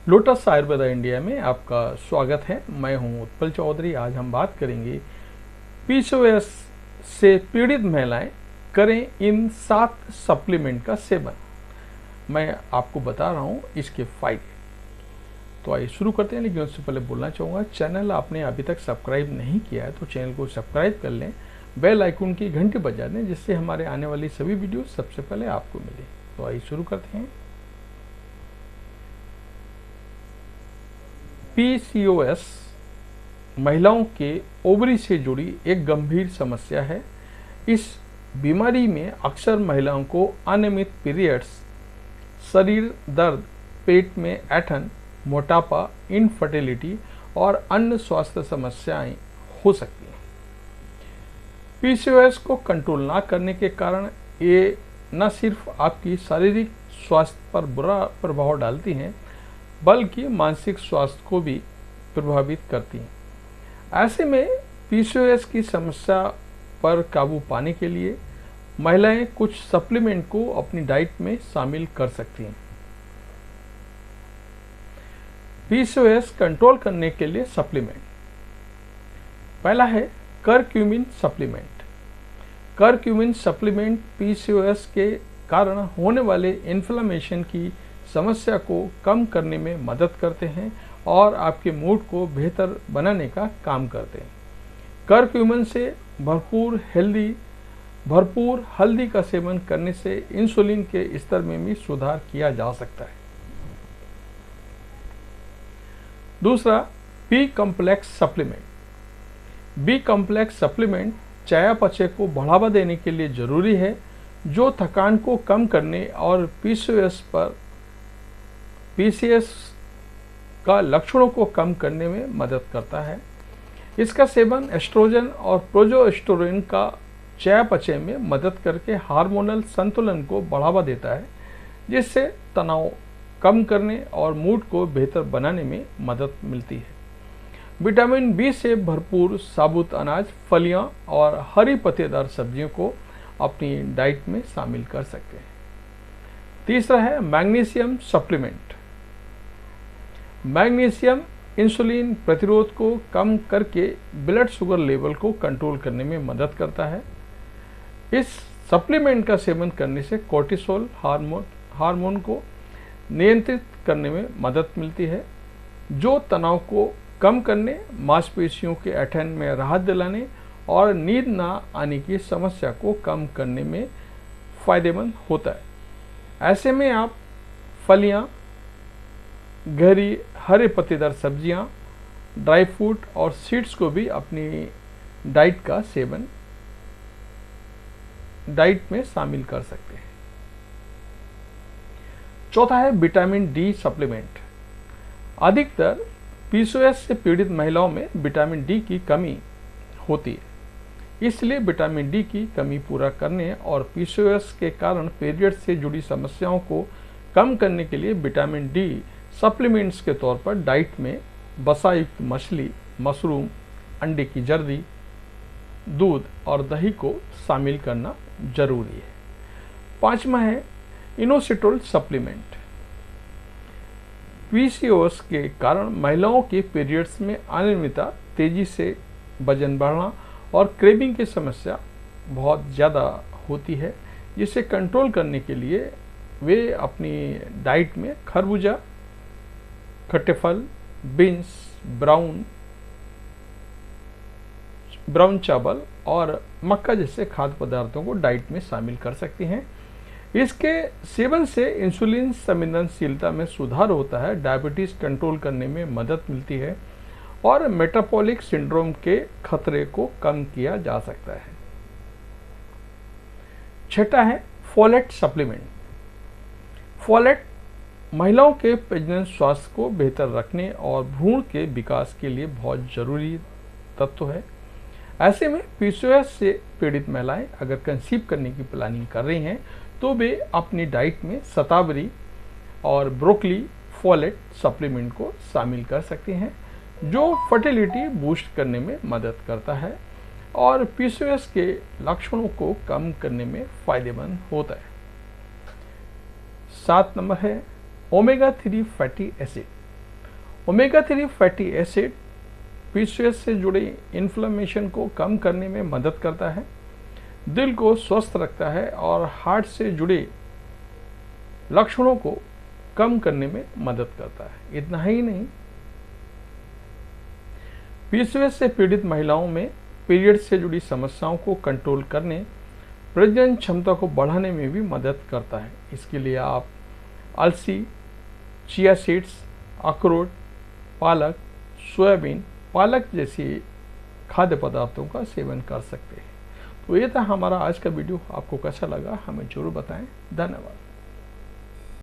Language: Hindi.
लोटस आयुर्वेदा इंडिया में आपका स्वागत है। मैं हूं उत्पल चौधरी। आज हम बात करेंगे पीसीओएस से पीड़ित महिलाएं करें इन 7 सप्लीमेंट का सेवन। मैं आपको बता रहा हूं इसके फायदे। तो आइए शुरू करते हैं, लेकिन उससे पहले बोलना चाहूँगा, चैनल आपने अभी तक सब्सक्राइब नहीं किया है तो चैनल को सब्सक्राइब कर लें, बेल आइकन की घंटी बजा दें, जिससे हमारे आने वाली सभी वीडियो सबसे पहले आपको मिले। तो आइए शुरू करते हैं। पीसीओएस महिलाओं के ओवरी से जुड़ी एक गंभीर समस्या है। इस बीमारी में अक्सर महिलाओं को अनियमित पीरियड्स, शरीर दर्द, पेट में ऐंठन, मोटापा, इनफर्टिलिटी और अन्य स्वास्थ्य समस्याएं हो सकती हैं। पीसीओएस को कंट्रोल ना करने के कारण ये न सिर्फ आपकी शारीरिक स्वास्थ्य पर बुरा प्रभाव डालती हैं, बल्कि मानसिक स्वास्थ्य को भी प्रभावित करती हैं। ऐसे में पीसीओएस की समस्या पर काबू पाने के लिए महिलाएं कुछ सप्लीमेंट को अपनी डाइट में शामिल कर सकती हैं। पीसीओएस कंट्रोल करने के लिए सप्लीमेंट। पहला है curcumin supplement. Curcumin supplement PCOS के कारण होने वाले इन्फ्लेमेशन की समस्या को कम करने में मदद करते हैं और आपके मूड को बेहतर बनाने का काम करते हैं। करक्यूमिन से भरपूर हल्दी का सेवन करने से इंसुलिन के स्तर में भी सुधार किया जा सकता है। दूसरा, B complex supplement. B complex supplement चयापचय को बढ़ावा देने के लिए जरूरी है, जो थकान को कम करने और पीसीओएस का लक्षणों को कम करने में मदद करता है। इसका सेवन एस्ट्रोजन और प्रोजेस्टेरोन का चयापचय में मदद करके हार्मोनल संतुलन को बढ़ावा देता है, जिससे तनाव कम करने और मूड को बेहतर बनाने में मदद मिलती है। विटामिन बी से भरपूर साबुत अनाज, फलियां और हरी पत्तेदार सब्जियों को अपनी डाइट में शामिल कर सकते हैं। तीसरा है मैग्नीशियम सप्लीमेंट। मैग्नीशियम इंसुलिन प्रतिरोध को कम करके ब्लड शुगर लेवल को कंट्रोल करने में मदद करता है। इस सप्लीमेंट का सेवन करने से कोर्टिसोल हार्मोन को नियंत्रित करने में मदद मिलती है, जो तनाव को कम करने, मांसपेशियों के ऐंठन में राहत दिलाने और नींद ना आने की समस्या को कम करने में फायदेमंद होता है। ऐसे में आप फलियां, गहरी हरे पत्तेदार सब्जियां, ड्राई फ्रूट और सीड्स को भी अपनी डाइट में शामिल कर सकते हैं। चौथा है विटामिन डी सप्लीमेंट। अधिकतर पीसीओएस से पीड़ित महिलाओं में विटामिन डी की कमी होती है, इसलिए विटामिन डी की कमी पूरा करने और पीसीओएस के कारण पीरियड से जुड़ी समस्याओं को कम करने के लिए विटामिन डी सप्लीमेंट्स के तौर पर डाइट में वसायुक्त मछली, मशरूम, अंडे की जर्दी, दूध और दही को शामिल करना जरूरी है। पांचवा है इनोसिटोल सप्लीमेंट। पीसीओएस के कारण महिलाओं के पीरियड्स में अनियमितता, तेजी से वजन बढ़ना और क्रेविंग की समस्या बहुत ज़्यादा होती है, जिसे कंट्रोल करने के लिए वे अपनी डाइट में खरबूजा, खट्टे फल, बीन्स, ब्राउन चावल और मक्का जैसे खाद्य पदार्थों को डाइट में शामिल कर सकती हैं। इसके सेवन से इंसुलिन संवेदनशीलता में सुधार होता है, डायबिटीज कंट्रोल करने में मदद मिलती है और मेटाबॉलिक सिंड्रोम के खतरे को कम किया जा सकता है। छठा है फोलेट सप्लीमेंट। फोलेट महिलाओं के प्रजनन स्वास्थ्य को बेहतर रखने और भ्रूण के विकास के लिए बहुत जरूरी तत्व है। ऐसे में पीसीओएस से पीड़ित महिलाएं अगर कंसीव करने की प्लानिंग कर रही हैं तो वे अपनी डाइट में शतावरी और ब्रोकली फोलेट सप्लीमेंट को शामिल कर सकती हैं, जो फर्टिलिटी बूस्ट करने में मदद करता है और पीसीओएस के लक्षणों को कम करने में फायदेमंद होता है। 7 नंबर है omega 3 fatty acid. Omega 3 fatty acid PCOS से जुड़े इन्फ्लेमेशन को कम करने में मदद करता है, दिल को स्वस्थ रखता है और हार्ट से जुड़े लक्षणों को कम करने में मदद करता है। इतना ही नहीं, पीसीओएस से पीड़ित महिलाओं में पीरियड से जुड़ी समस्याओं को कंट्रोल करने, प्रजनन क्षमता को बढ़ाने में भी मदद करता है। इसके लिए आप अलसी, चिया सीड्स, अखरोट, पालक, सोयाबीन, पालक जैसी खाद्य पदार्थों का सेवन कर सकते हैं। तो ये था हमारा आज का वीडियो। आपको कैसा लगा हमें जरूर बताएं। धन्यवाद।